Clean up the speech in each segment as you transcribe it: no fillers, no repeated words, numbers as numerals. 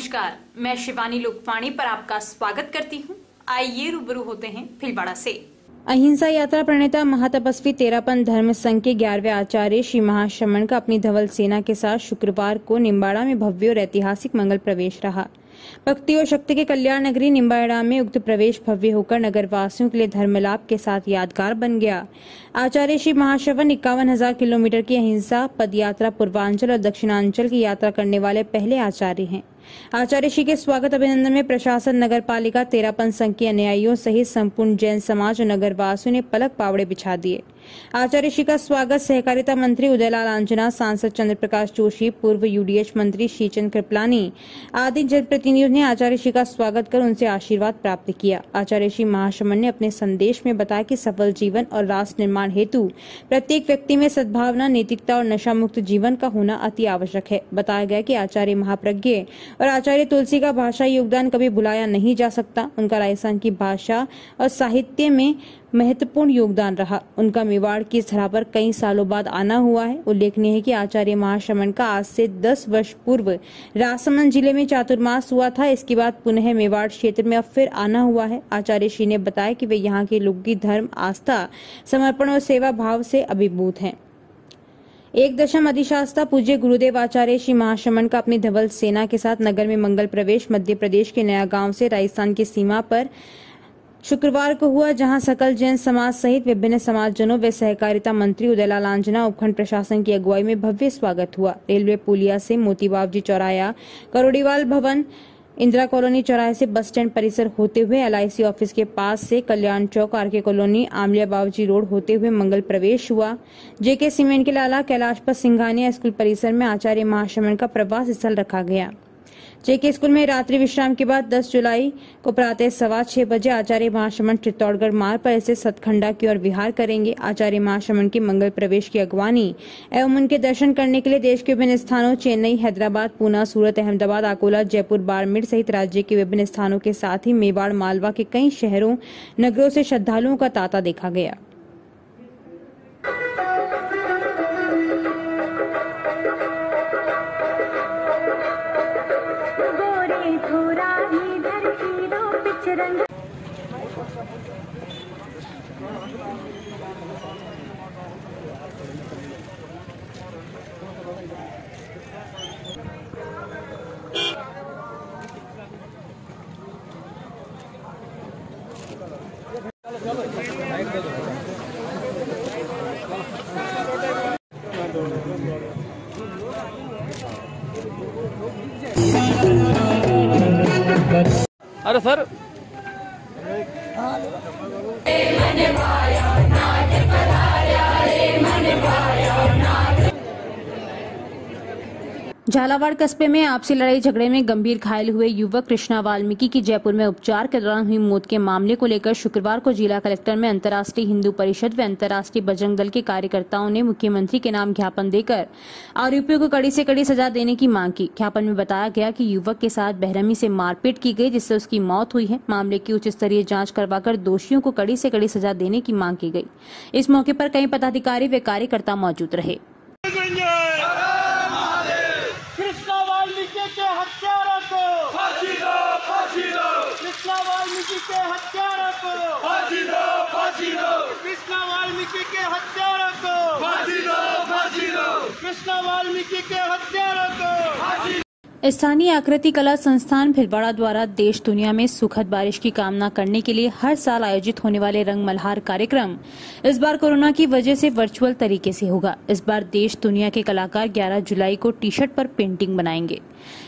नमस्कार, मैं शिवानी लोकवाणी पर आपका स्वागत करती हूँ। आइए रूबरू होते हैं भीलवाड़ा से। अहिंसा यात्रा प्रणेता महातपस्वी तेरापंथ धर्म संघ के 11वें आचार्य श्री महाशमन का अपनी धवल सेना के साथ शुक्रवार को निम्बाड़ा में भव्य और ऐतिहासिक मंगल प्रवेश रहा। भक्ति और शक्ति के कल्याण नगरी निम्बाड़ा में उक्त प्रवेश भव्य होकर नगर वासियों के लिए धर्मलाभ के साथ यादगार बन गया। आचार्य श्री महाश्रवण 51,000 किलोमीटर की अहिंसा पद यात्रा पूर्वांचल और दक्षिणांचल की यात्रा करने वाले पहले आचार्य हैं। आचार्य श्री के स्वागत अभिनंदन में प्रशासन, नगर पालिका, तेरापंथ संघ के अनुयायियों सहित संपूर्ण जैन समाज और नगर वासियों ने पलक पावड़े बिछा दिए। आचार्य श्री का स्वागत सहकारिता मंत्री उदयलाल आंजना, सांसद चंद्र प्रकाश जोशी, पूर्व यूडीएच मंत्री श्रीचंद कृपलानी आदि जनप्रतिनिधियों ने आचार्य श्री का स्वागत कर उनसे आशीर्वाद प्राप्त किया। आचार्य श्री महाशमन ने अपने संदेश में बताया कि सफल जीवन और राष्ट्र निर्माण हेतु प्रत्येक व्यक्ति में सद्भावना, नैतिकता और नशा मुक्त जीवन का होना अति आवश्यक है। बताया गया कि आचार्य महाप्रज्ञ और आचार्य तुलसी का भाषा योगदान कभी भुलाया नहीं जा सकता। उनका राजस्थान की भाषा और साहित्य में महत्वपूर्ण योगदान रहा। उनका मेवाड़ की इस धरा पर कई सालों बाद आना हुआ है। उल्लेखनीय है कि आचार्य महाशमन का आज से 10 वर्ष पूर्व राजसमंद जिले में चातुर्मास हुआ था। इसके बाद पुनः मेवाड़ क्षेत्र में अब फिर आना हुआ है। आचार्य श्री ने बताया कि वे यहाँ के लोगों की धर्म, आस्था, समर्पण और सेवा भाव से अभिभूत हैं। एक दशम अधिशास्ता पूज्य गुरुदेव आचार्य श्री महाशमन का अपनी धवल सेना के साथ नगर में मंगल प्रवेश मध्य प्रदेश के नया गांव से राजस्थान की सीमा पर शुक्रवार को हुआ, जहां सकल जैन समाज सहित विभिन्न समाजजनों व सहकारिता मंत्री उदयलाल आंजना, उपखंड प्रशासन की अगुवाई में भव्य स्वागत हुआ। रेलवे पुलिया से मोतीबावजी चौराया, करोड़ीवाल भवन, इंदिरा कॉलोनी चौराहे से बस स्टैंड परिसर होते हुए एलआईसी ऑफिस के पास से कल्याण चौक, आरके कॉलोनी, आमलिया बावजी रोड होते हुए मंगल प्रवेश हुआ। जेके सीमेंट के लाला कैलाशपत सिंघानिया स्कूल परिसर में आचार्य महाशमन का प्रवास स्थल रखा गया। जेके स्कूल में रात्रि विश्राम के बाद 10 जुलाई को प्रातः 6:15 बजे आचार्य महाशमन चित्तौड़गढ़ मार्ग पर से सतखंडा की ओर विहार करेंगे। आचार्य महाशमन के मंगल प्रवेश की अगवानी एवं उनके दर्शन करने के लिए देश के विभिन्न स्थानों चेन्नई, हैदराबाद, पूना, सूरत, अहमदाबाद, अकोला, जयपुर, बाड़मेर सहित राज्य के विभिन्न स्थानों के साथ ही मेवाड़, मालवा के कई शहरों, नगरों से श्रद्धालुओं का तांता देखा गया। अरे सर झालावाड़ कस्बे में आपसी लड़ाई झगड़े में गंभीर घायल हुए युवक कृष्णा वाल्मीकि की जयपुर में उपचार के दौरान हुई मौत के मामले को लेकर शुक्रवार को जिला कलेक्टर में अंतर्राष्ट्रीय हिंदू परिषद व अंतर्राष्ट्रीय बजरंग दल के कार्यकर्ताओं ने मुख्यमंत्री के नाम ज्ञापन देकर आरोपियों को कड़ी से कड़ी सजा देने की मांग की। ज्ञापन में बताया गया कि युवक के साथ बेरहमी से मारपीट की गई, जिससे उसकी मौत हुई है। मामले की उच्च स्तरीय जाँच करवाकर दोषियों को कड़ी से कड़ी सजा देने की मांग की गई। इस मौके पर कई पदाधिकारी व कार्यकर्ता मौजूद रहे। कृष्णा वाल्मीकि के हत्यारों को फांसी दो, फांसी दो। कृष्णा वाल्मीकि के हत्यारों को फांसी दो, फांसी दो। कृष्णा वाल्मीकि के हत्यारों को फांसी दो, फांसी दो। कृष्णा वाल्मीकि के हत्यारों को फांसी। स्थानीय आकृति कला संस्थान भीलवाड़ा द्वारा देश दुनिया में सुखद बारिश की कामना करने के लिए हर साल आयोजित होने वाले रंग मल्हार कार्यक्रम इस बार कोरोना की वजह से वर्चुअल तरीके से होगा। इस बार देश दुनिया के कलाकार 11 जुलाई को टी शर्ट पर पेंटिंग बनाएंगे।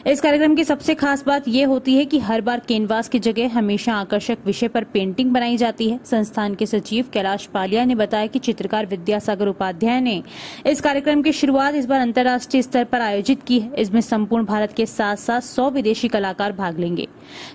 इस कार्यक्रम की सबसे खास बात यह होती है कि हर बार कैनवास की जगह हमेशा आकर्षक विषय पर पेंटिंग बनाई जाती है। संस्थान के सचिव कैलाश पालिया ने बताया कि चित्रकार विद्यासागर उपाध्याय ने इस कार्यक्रम की शुरुआत इस बार अंतर्राष्ट्रीय स्तर पर आयोजित की है। इसमें संपूर्ण भारत के साथ साथ 100 विदेशी कलाकार भाग लेंगे।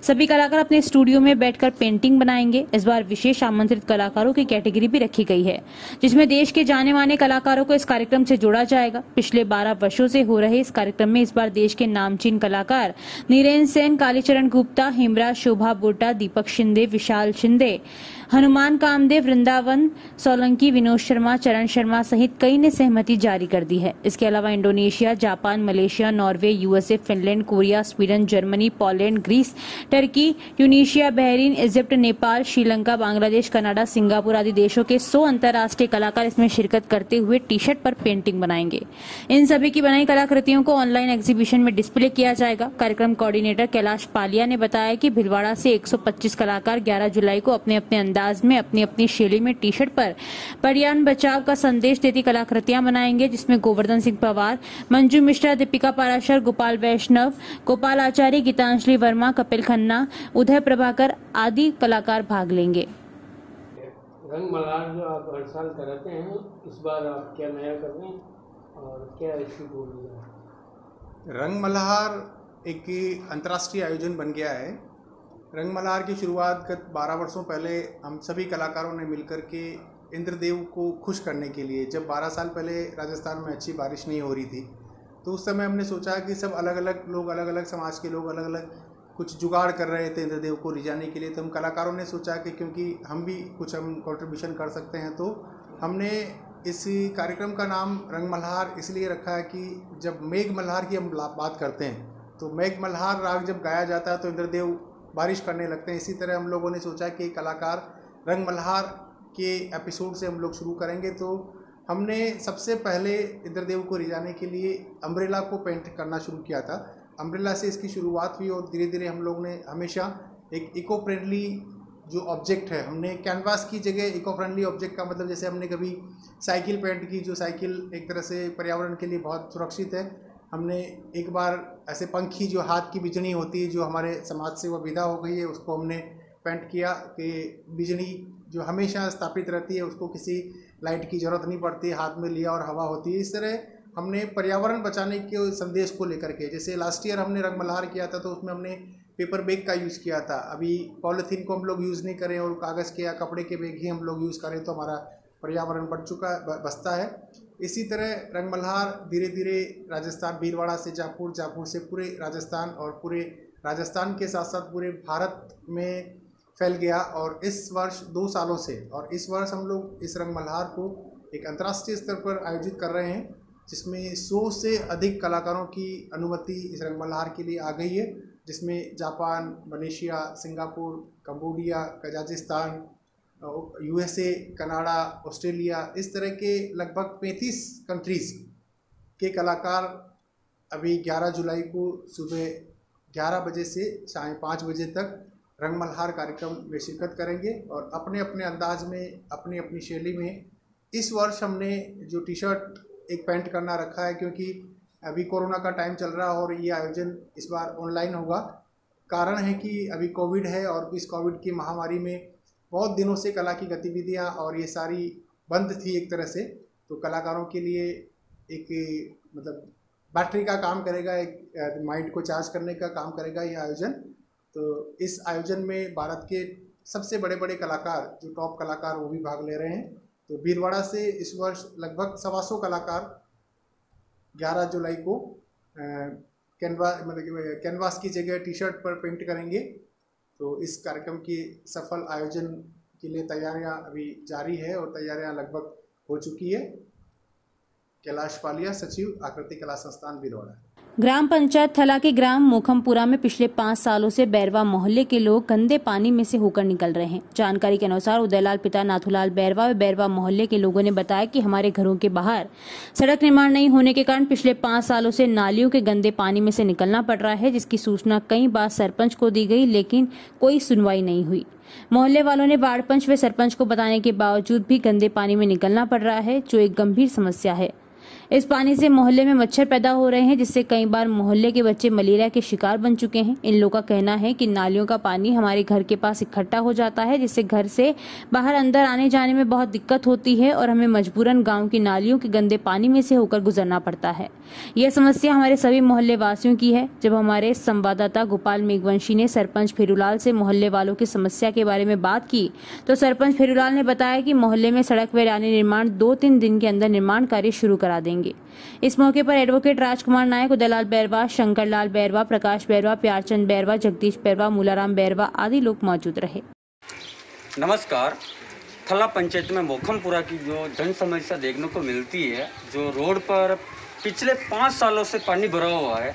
सभी कलाकार अपने स्टूडियो में बैठकर पेंटिंग बनाएंगे। इस बार विशेष आमंत्रित कलाकारों की कैटेगरी भी रखी गई है, जिसमें देश के जाने माने कलाकारों को इस कार्यक्रम से जोड़ा जाएगा। पिछले 12 वर्षों से हो रहे इस कार्यक्रम में इस बार देश के नामचीन कलाकार नीरेन सेन, कालीचरण गुप्ता, हेमराज, शोभा बोटा, दीपक शिंदे, विशाल शिंदे, हनुमान कामदेव, वृंदावन सोलंकी, विनोद शर्मा, चरण शर्मा सहित कई ने सहमति जारी कर दी है। इसके अलावा Indonesia, Japan, Malaysia, Norway, USA, Finland Finland, Korea, Sweden, Germany, Poland, Greece, Turkey, Tunisia, Bahrain, Egypt, Nepal, Sri Lanka, Bangladesh, Canada, Singapore आदि देशों के 100 अंतर्राष्ट्रीय कलाकार इसमें शिरकत करते हुए टी शर्ट पर पेंटिंग बनाएंगे। इन सभी की बनाई कलाकृतियों को ऑनलाइन एग्जीबिशन में डिस्प्ले किया जाएगा। कार्यक्रम कोऑर्डिनेटर कैलाश पालिया ने बताया कि भीलवाड़ा से 125 कलाकार 11 जुलाई को अपने अपने अंदाज में अपनी अपनी शैली में टी शर्ट पर पर्यावरण बचाव का संदेश देती कलाकृतियां बनाएंगे, जिसमें गोवर्धन सिंह पवार, मंजू मिश्रा, दीपिका पाराशर, गोपाल वैष्णव, गोपाल आचार्य, गीतांजलि वर्मा, कपिल खन्ना, उदय प्रभाकर आदि कलाकार भाग लेंगे। रंग मल्हार जो आप हर साल कराते हैं, इस बार आप क्या नया कर रहे हैं और क्या ऐसी बोल रहे हैं? रंग मल्हार एक अंतर्राष्ट्रीय आयोजन बन गया है। रंग मल्हार की शुरुआत गत 12 वर्षों पहले हम सभी कलाकारों ने मिलकर के इंद्रदेव को खुश करने के लिए, जब 12 साल पहले राजस्थान में अच्छी बारिश नहीं हो रही थी, तो उस समय हमने सोचा कि सब अलग अलग लोग, अलग अलग समाज के लोग अलग अलग कुछ जुगाड़ कर रहे थे इंद्रदेव को रिझाने के लिए। तो हम कलाकारों ने सोचा कि क्योंकि हम भी कुछ कंट्रीब्यूशन कर सकते हैं, तो हमने इस कार्यक्रम का नाम रंग मल्हार इसलिए रखा है कि जब मेघ मल्हार की हम बात करते हैं तो मेघ मल्हार राग जब गाया जाता है तो इंद्रदेव बारिश करने लगते हैं। इसी तरह हम लोगों ने सोचा कि कलाकार रंग मल्हार के एपिसोड से हम लोग शुरू करेंगे। तो हमने सबसे पहले इंद्रदेव को रिझाने के लिए अम्ब्रेला को पेंट करना शुरू किया था। अम्ब्रेला से इसकी शुरुआत हुई और धीरे धीरे हम लोग ने हमेशा एक इको फ्रेंडली जो ऑब्जेक्ट है, हमने कैनवास की जगह इको फ्रेंडली ऑब्जेक्ट का मतलब, जैसे हमने कभी साइकिल पेंट की, जो साइकिल एक तरह से पर्यावरण के लिए बहुत सुरक्षित है। हमने एक बार ऐसे पंखी जो हाथ की बिजली होती है, जो हमारे समाज से वह विदा हो गई है, उसको हमने पेंट किया कि बिजली जो हमेशा स्थापित रहती है, उसको किसी लाइट की ज़रूरत नहीं पड़ती, हाथ में लिया और हवा होती है। इस तरह हमने पर्यावरण बचाने के संदेश को लेकर के, जैसे लास्ट ईयर हमने रंग मल्हार किया था तो उसमें हमने पेपर बैग का यूज़ किया था। अभी पॉलीथीन को हम लोग यूज़ नहीं करें और कागज़ के या कपड़े के बैग ही हम लोग यूज़ करें तो हमारा पर्यावरण बचता है। इसी तरह रंग मल्हार धीरे धीरे राजस्थान, भीलवाड़ा से जापुर, जापुर से पूरे राजस्थान और पूरे राजस्थान के साथ साथ पूरे भारत में फैल गया। और इस वर्ष 2 सालों से, और इस वर्ष हम लोग इस रंग मल्हार को एक अंतर्राष्ट्रीय स्तर पर आयोजित कर रहे हैं, जिसमें 100 से अधिक कलाकारों की अनुमति इस रंग मल्हार के लिए आ गई है, जिसमें Japan, Malaysia, Singapore, Cambodia, Kazakhstan, USA, Canada, Australia, इस तरह के लगभग 35 कंट्रीज़ के कलाकार अभी 11 जुलाई को सुबह 11 बजे से शाम 5 बजे तक रंग मल्हार कार्यक्रम में शिरकत करेंगे और अपने अपने अंदाज में, अपनी अपनी शैली में। इस वर्ष हमने जो टी शर्ट एक पेंट करना रखा है, क्योंकि अभी कोरोना का टाइम चल रहा है और ये आयोजन इस बार ऑनलाइन होगा। कारण है कि अभी कोविड है और इस कोविड की महामारी में बहुत दिनों से कला की गतिविधियां और ये सारी बंद थी एक तरह से, तो कलाकारों के लिए एक मतलब बैटरी का काम करेगा, एक माइंड को चार्ज करने का काम करेगा ये आयोजन। तो इस आयोजन में भारत के सबसे बड़े बड़े कलाकार, जो टॉप कलाकार, वो भी भाग ले रहे हैं। तो भीलवाड़ा से इस वर्ष लगभग 125 कलाकार 11 जुलाई को कैनवास की जगह टी शर्ट पर पेंट करेंगे। तो इस कार्यक्रम की सफल आयोजन के लिए तैयारियां अभी जारी है और तैयारियां लगभग हो चुकी है। कैलाश पालिया, सचिव, आकृति कला संस्थान, भीलवाड़ा। ग्राम पंचायत थला के ग्राम मोखमपुरा में पिछले 5 सालों से बैरवा मोहल्ले के लोग गंदे पानी में से होकर निकल रहे हैं। जानकारी के अनुसार उदयलाल पिता नाथूलाल बैरवा व बैरवा मोहल्ले के लोगों ने बताया कि हमारे घरों के बाहर सड़क निर्माण नहीं होने के कारण पिछले 5 सालों से नालियों के गंदे पानी में से निकलना पड़ रहा है, जिसकी सूचना कई बार सरपंच को दी गई, लेकिन कोई सुनवाई नहीं हुई। मोहल्ले वालों ने वार्ड पंच व सरपंच को बताने के बावजूद भी गंदे पानी में निकलना पड़ रहा है, जो एक गंभीर समस्या है। इस पानी से मोहल्ले में मच्छर पैदा हो रहे हैं, जिससे कई बार मोहल्ले के बच्चे मलेरिया के शिकार बन चुके हैं। इन लोगों का कहना है कि नालियों का पानी हमारे घर के पास इकट्ठा हो जाता है, जिससे घर से बाहर अंदर आने जाने में बहुत दिक्कत होती है और हमें मजबूरन गांव की नालियों के गंदे पानी में से होकर गुजरना पड़ता है। यह समस्या हमारे सभी मोहल्ले वासियों की है। जब हमारे संवाददाता गोपाल मेघवंशी ने सरपंच फेरूलाल से मोहल्ले वालों की समस्या के बारे में बात की, तो सरपंच फेरूलाल ने बताया कि मोहल्ले में सड़क व रानी निर्माण 2-3 दिन के अंदर निर्माण कार्य शुरू करा देंगे। इस मौके पर एडवोकेट राजकुमार नायक, उदयलाल बैरवा, शंकरलाल बैरवा, प्रकाश बैरवा, प्यारचंद बैरवा, जगदीश बैरवा, मूलाराम बैरवा आदि लोग मौजूद रहे। नमस्कार। थला पंचायत में मोखमपुरा की जो जन समस्या देखने को मिलती है, जो रोड पर पिछले 5 सालों से पानी भरा हुआ है,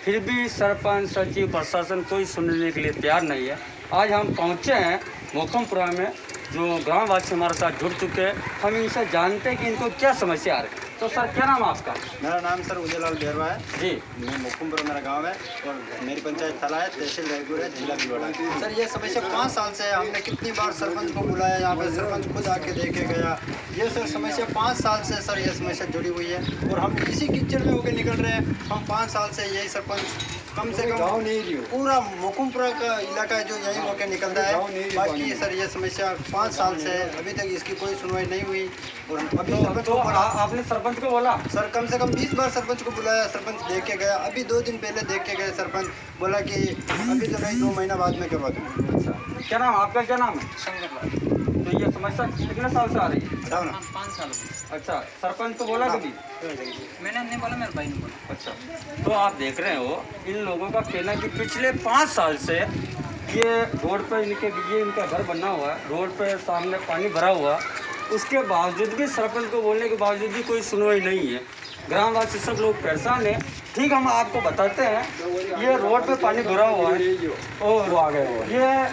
फिर भी सरपंच, सचिव, प्रशासन कोई सुनने के लिए तैयार नहीं है। आज हम पहुंचे हैं मोखमपुरा में, जो ग्रामवासी हमारे साथ जुड़ चुके हैं। हम इनसे जानते हैं कि इनको क्या समस्या आ रही है। तो सर, क्या नाम है आपका? मेरा नाम सर उदयलाल बेरवा है जी। मैं मोखमपुरा मेरा गांव है और मेरी पंचायत थला है, तहसील रायपुर है, जिला भीलवाड़ा। सर ये समस्या 5 साल से है। हमने कितनी बार सरपंच को बुलाया, यहाँ पे सरपंच खुद आके देखे गया। ये सर समस्या 5 साल से सर ये समस्या जुड़ी हुई है और हम इसी कीचड़ में होकर निकल रहे हैं। हम 5 साल से यही सरपंच कम से कम पूरा मोखमपुरा का इलाका जो यही होकर निकलता है। बाकी सर ये समस्या 5 साल से है, अभी तक इसकी कोई सुनवाई नहीं हुई। और अभी सरपंच को बोला, आपने सरपंच को बोला? सर कम से कम 20 बार सरपंच को बुलाया, सरपंच देख के गया। अभी 2 दिन पहले देख के गए सरपंच, बोला कि अभी तो नहीं, 2 महीना बाद में करवा दूँगा। अच्छा, क्या नाम आपका? क्या नाम है? शंकर। तो ये समस्या कितने साल से आ रही है? 5 साल। अच्छा, सरपंच को बोला कभी? मैंने नहीं बोला, मेरे भाई ने बोला। अच्छा, तो आप देख रहे हो इन लोगों का कहना कि पिछले 5 साल से ये रोड पर इनका घर बना हुआ है, रोड पे सामने पानी भरा हुआ, उसके बावजूद भी सरपंच को बोलने के बावजूद भी कोई सुनवाई नहीं है। ग्रामवासी सब लोग परेशान हैं। ठीक, हम आपको बताते हैं, ये रोड पे पानी भरा हुआ है और आ गए, ये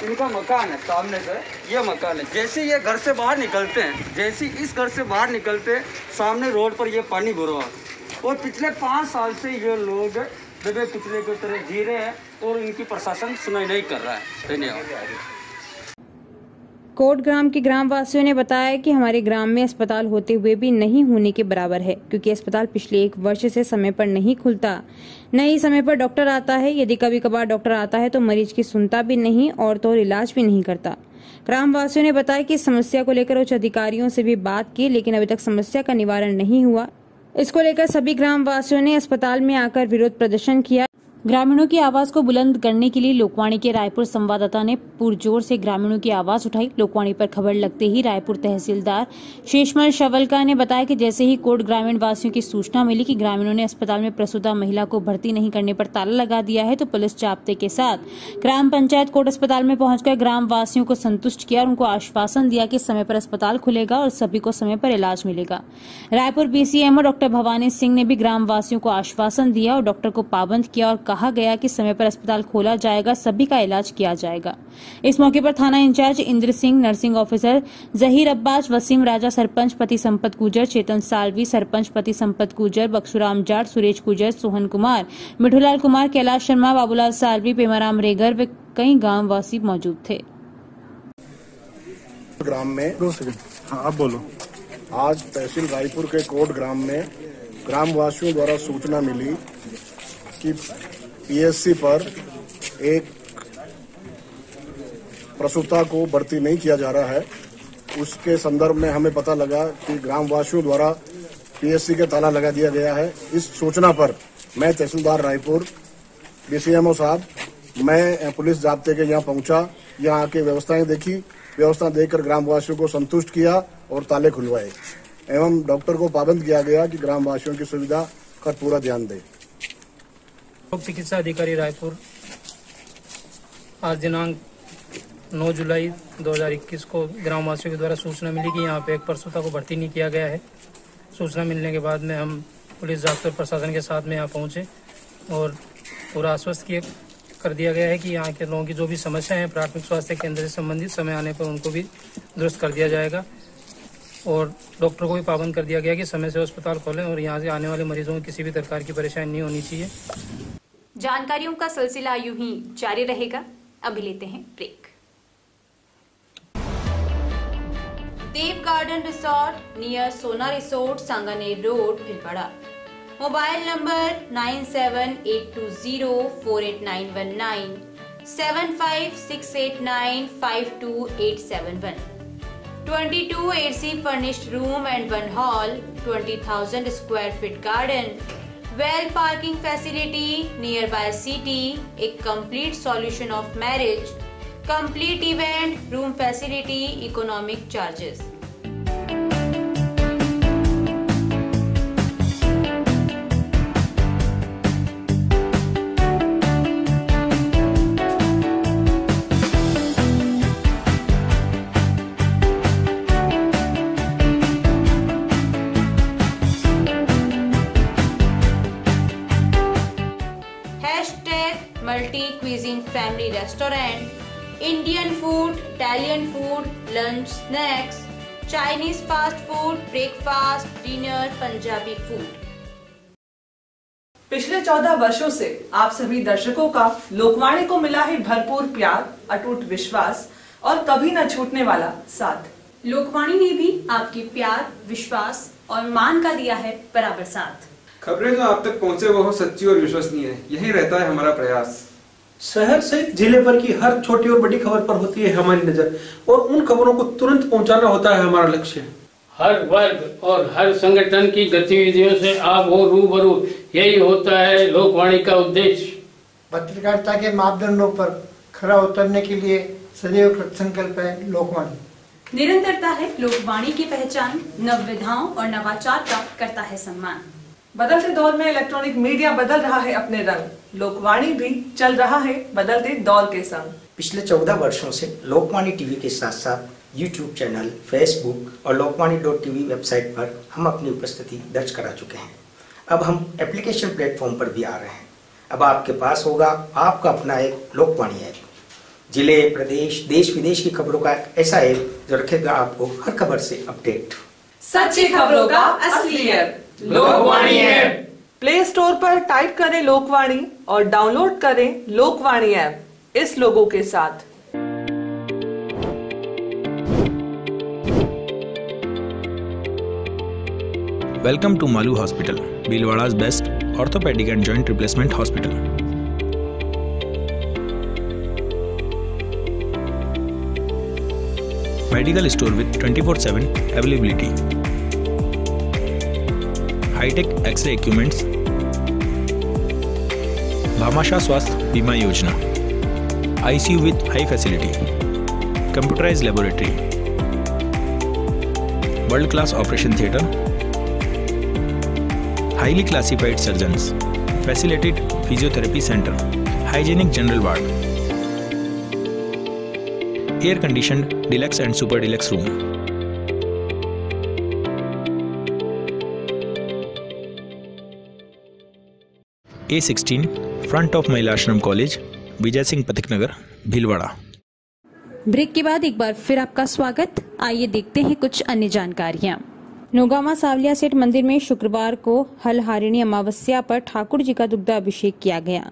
इनका मकान है सामने से, ये मकान है। जैसे ये घर से बाहर निकलते हैं, जैसे इस घर से बाहर निकलते हैं, सामने रोड पर ये पानी भरा हुआ है और पिछले 5 साल से ये लोग दबे पिछले की तरह जी रहे हैं और इनकी प्रशासन सुनाई नहीं कर रहा है। धन्यवाद। कोट ग्राम के ग्रामवासियों ने बताया कि हमारे ग्राम में अस्पताल होते हुए भी नहीं होने के बराबर है, क्योंकि अस्पताल पिछले 1 वर्ष से समय पर नहीं खुलता, न ही समय पर डॉक्टर आता है। यदि कभी कभार डॉक्टर आता है तो मरीज की सुनता भी नहीं और तो इलाज भी नहीं करता। ग्रामवासियों ने बताया कि इस समस्या को लेकर उच्च अधिकारियों से भी बात की, लेकिन अभी तक समस्या का निवारण नहीं हुआ। इसको लेकर सभी ग्रामवासियों ने अस्पताल में आकर विरोध प्रदर्शन किया। ग्रामीणों की आवाज को बुलंद करने के लिए लोकवाणी के रायपुर संवाददाता ने पुरजोर से ग्रामीणों की आवाज उठाई। लोकवाणी पर खबर लगते ही रायपुर तहसीलदार शेषमल शवलका ने बताया कि जैसे ही कोट ग्रामीण वासियों की सूचना मिली कि ग्रामीणों ने अस्पताल में प्रसूता महिला को भर्ती नहीं करने पर ताला लगा दिया है, तो पुलिस जाब्ते के साथ ग्राम पंचायत कोट अस्पताल में पहुंचकर ग्राम वासियों को संतुष्ट किया और उनको आश्वासन दिया कि समय पर अस्पताल खुलेगा और सभी को समय पर इलाज मिलेगा। रायपुर बीसीएमओ डॉक्टर भवानी सिंह ने भी ग्राम वासियों को आश्वासन दिया और डॉक्टर को पाबंद किया और कहा गया कि समय पर अस्पताल खोला जाएगा, सभी का इलाज किया जाएगा। इस मौके पर थाना incharge Indra Singh, nursing officer Zaheer Abbas, Wasim Raja, sarpanch पति संपत गुजर, चेतन सालवी, सरपंच पति संपत गुजर, बक्सुराम जाट, सुरेश गुजर, सोहन कुमार, मिठूलाल कुमार, कैलाश शर्मा, बाबूलाल सालवी, पेमाराम रेगर व कई गांववासी मौजूद थे। ग्राम में आप बोलो। आज तहसील रायपुर के कोट ग्राम में ग्रामवासियों द्वारा सूचना मिली कि पीएससी पर एक प्रसूता को भर्ती नहीं किया जा रहा है। उसके संदर्भ में हमें पता लगा कि ग्रामवासियों द्वारा पीएससी के ताला लगा दिया गया है। इस सूचना पर मैं तहसीलदार रायपुर, बीसीएमओ साहब, मैं पुलिस जाब्ते के यहाँ पहुंचा। यहाँ आके व्यवस्थाएं देखी, व्यवस्था देखकर ग्रामवासियों को संतुष्ट किया और ताले खुलवाए एवं डॉक्टर को पाबंद किया गया कि ग्रामवासियों की सुविधा का पूरा ध्यान दें। लोक चिकित्सा अधिकारी रायपुर आज दिनांक 9 जुलाई 2021 को ग्रामवासियों के द्वारा सूचना मिली कि यहाँ पे एक प्रसूता को भर्ती नहीं किया गया है। सूचना मिलने के बाद में हम पुलिस जाब्ते प्रशासन के साथ में यहाँ पहुँचे और पूरा आश्वस्त कर दिया गया है कि यहाँ के लोगों की जो भी समस्याएं हैं प्राथमिक स्वास्थ्य केंद्र से संबंधित समय आने पर उनको भी दुरुस्त कर दिया जाएगा और डॉक्टर को भी पाबंद कर दिया गया कि समय से अस्पताल खोलें और यहाँ से आने वाले मरीजों को किसी भी प्रकार की परेशानी नहीं होनी चाहिए। जानकारियों का सिलसिला यूं ही जारी रहेगा। अभी लेते हैं ब्रेक। देव गार्डन रिसोर्ट नियर सोना resort, Sanganer road, Bhilwara. Mobile number 9782048919 7568952871। 22 AC furnished room and 1 hall, 20,000 square feet garden, well parking facility nearby city, a complete solution of marriage, complete event, room facility, economic charges. multi-cuisine family restaurant, Indian food, Italian food, lunch, snacks, Chinese fast food, breakfast, dinner, Punjabi food. पिछले 14 वर्षों से आप सभी दर्शकों का लोकवाणी को मिला है भरपूर प्यार, अटूट विश्वास और कभी न छूटने वाला साथ। लोकवाणी ने भी आपके प्यार, विश्वास और मान का दिया है बराबर साथ। खबरें जो आप तक पहुंचे वो हो सच्ची और विश्वसनीय, यही रहता है हमारा प्रयास। शहर सहित जिले भर की हर छोटी और बड़ी खबर पर होती है हमारी नजर और उन खबरों को तुरंत पहुंचाना होता है हमारा लक्ष्य। हर वर्ग और हर संगठन की गतिविधियों से आप हो रूबरू, यही होता है लोकवाणी का उद्देश्य। पत्रकारिता के मापदंडों पर खरा उतरने के लिए सदैव कृतसंकल्प है लोकवाणी। निरंतरता है लोकवाणी की पहचान, नवविधाओं और नवाचार का करता है सम्मान। बदलते दौर में इलेक्ट्रॉनिक मीडिया बदल रहा है अपने रंग, लोकवाणी भी चल रहा है बदलते दौर के संग। पिछले 14 वर्षों से लोकवाणी टीवी के साथ साथ यूट्यूब चैनल, फेसबुक और लोकवाणी.tv वेबसाइट पर हम अपनी उपस्थिति दर्ज करा चुके हैं। अब हम एप्लीकेशन प्लेटफॉर्म पर भी आ रहे हैं। अब आपके पास होगा आपका अपना एक लोकवाणी ऐप, जिले, प्रदेश, देश विदेश की खबरों का एक ऐसा ऐप जो रखेगा आपको हर खबर से अपडेट। सच्ची खबरों का असली app Lokvani app. Play store पर टाइप करें लोकवाणी और डाउनलोड करें लोकवाणी ऐप इस लोगों के साथ। Welcome to Malu Hospital, Bhilwada's best orthopedic and joint replacement hospital. Medical store with 24/7 availability. High-tech X-ray equipments. Bhamasha Swasth Bima Yojana. ICU with high facility. Computerized laboratory. World-class operation theatre. Highly classified surgeons, facilitated physiotherapy center, hygienic general ward, air-conditioned deluxe and super deluxe room. A16, front of Mahila Ashram College, Vijay Singh Pathik Nagar, Bhilwara. Break के बाद एक बार फिर आपका स्वागत। आइए देखते हैं कुछ अन्य जानकारियां। नौगावा सावलिया सेठ मंदिर में शुक्रवार को हलहारिणी अमावस्या पर ठाकुर जी का दुग्धाभिषेक किया गया।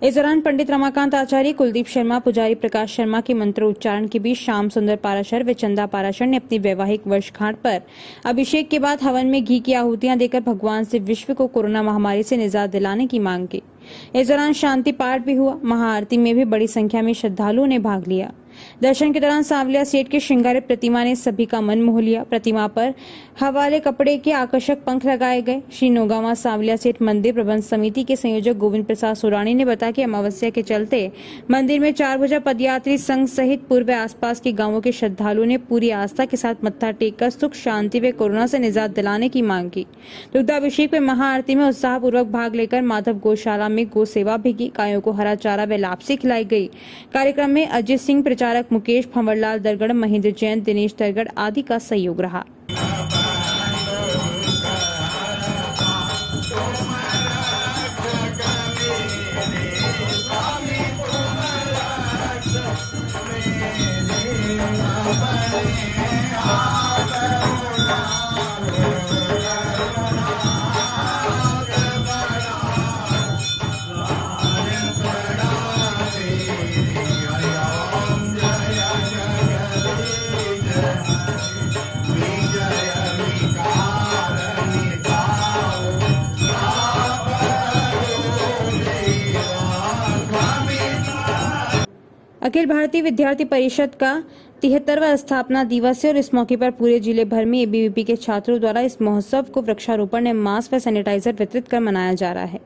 इस दौरान पंडित रमाकांत आचार्य, कुलदीप शर्मा, पुजारी प्रकाश शर्मा के मंत्रोच्चारण के बीच श्याम सुंदर पाराशर व चंदा पाराशर ने अपनी वैवाहिक वर्षगांठ पर अभिषेक के बाद हवन में घी की आहुतियां देकर भगवान से विश्व को कोरोना महामारी से निजात दिलाने की मांग की। इस दौरान शांति पाठ भी हुआ। महाआरती में भी बड़ी संख्या में श्रद्धालुओं ने भाग लिया। दर्शन के दौरान सावलिया सेठ के श्रृंगारित प्रतिमा ने सभी का मन मोह लिया। प्रतिमा पर हवाले कपड़े के आकर्षक पंख लगाए गए। श्री नौगावा सावलिया सेठ मंदिर प्रबंध समिति के संयोजक गोविंद प्रसाद सुरानी ने बताया कि अमावस्या के चलते मंदिर में 4 भुजा पदयात्री संघ सहित पूर्व आसपास के गांवों के श्रद्धालुओं ने पूरी आस्था के साथ मत्था टेककर सुख शांति व कोरोना से निजात दिलाने की मांग की। दुग्धाभिषेक में महाआरती में उत्साहपूर्वक भाग लेकर माधव गौशाला में गौ सेवा भी की। गायों को हरा चारा व लापसी खिलाई गई। कार्यक्रम में अजित सिंह, प्रचारक मुकेश, भंवरलाल दरगढ़, महेंद्र जैन, दिनेश दरगढ़ आदि का सहयोग रहा। अखिल भारतीय विद्यार्थी परिषद का 73वां स्थापना दिवस है और इस मौके पर पूरे जिले भर में एबीवीपी के छात्रों द्वारा इस महोत्सव को वृक्षारोपण एवं मास्क व सैनिटाइजर वितरित कर मनाया जा रहा है।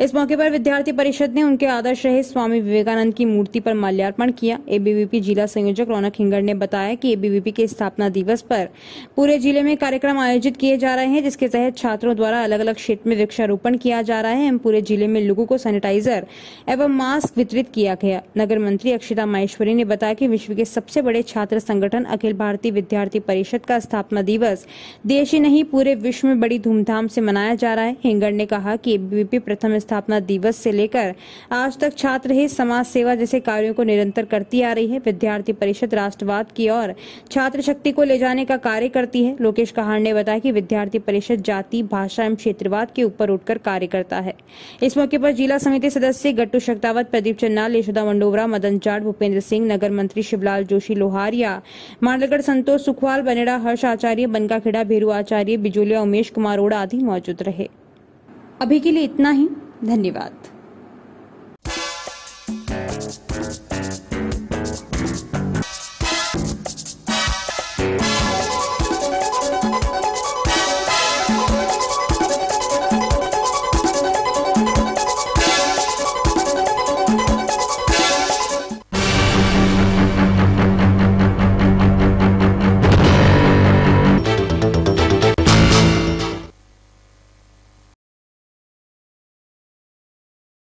इस मौके पर विद्यार्थी परिषद ने उनके आदर्श रहे स्वामी विवेकानंद की मूर्ति पर माल्यार्पण किया। एबीवीपी जिला संयोजक रौनक हिंगड़ ने बताया कि एबीवीपी के स्थापना दिवस पर पूरे जिले में कार्यक्रम आयोजित किए जा रहे हैं, जिसके तहत छात्रों द्वारा अलग अलग क्षेत्र में वृक्षारोपण किया जा रहा है एवं पूरे जिले में लोगों को सैनिटाइजर एवं मास्क वितरित किया गया। नगर मंत्री अक्षिता माहेश्वरी ने बताया कि विश्व के सबसे बड़े छात्र संगठन अखिल भारतीय विद्यार्थी परिषद का स्थापना दिवस देश ही नहीं पूरे विश्व में बड़ी धूमधाम से मनाया जा रहा है। हिंगड़ ने कहा कि एबीवीपी प्रथम स्थापना दिवस से लेकर आज तक छात्र हित, समाज सेवा जैसे कार्यों को निरंतर करती आ रही है। विद्यार्थी परिषद राष्ट्रवाद की ओर छात्र शक्ति को ले जाने का कार्य करती है। लोकेश कहार ने बताया कि विद्यार्थी परिषद जाति, भाषा एवं क्षेत्रवाद के ऊपर उठकर कार्य करता है। इस मौके पर जिला समिति सदस्य गट्टू शक्तावत, प्रदीप चन्नाल, यशोदा मंडोवरा, मदन जाट, भूपेंद्र सिंह, नगर मंत्री शिवलाल जोशी लोहारिया, मांडलगढ़ संतोष सुखवाल, बनेड़ा हर्ष आचार्य, बनकाखेड़ा भेरू आचार्य, बिजोलिया उमेश कुमार ओड़ा आदि मौजूद रहे। अभी के लिए इतना ही। धन्यवाद।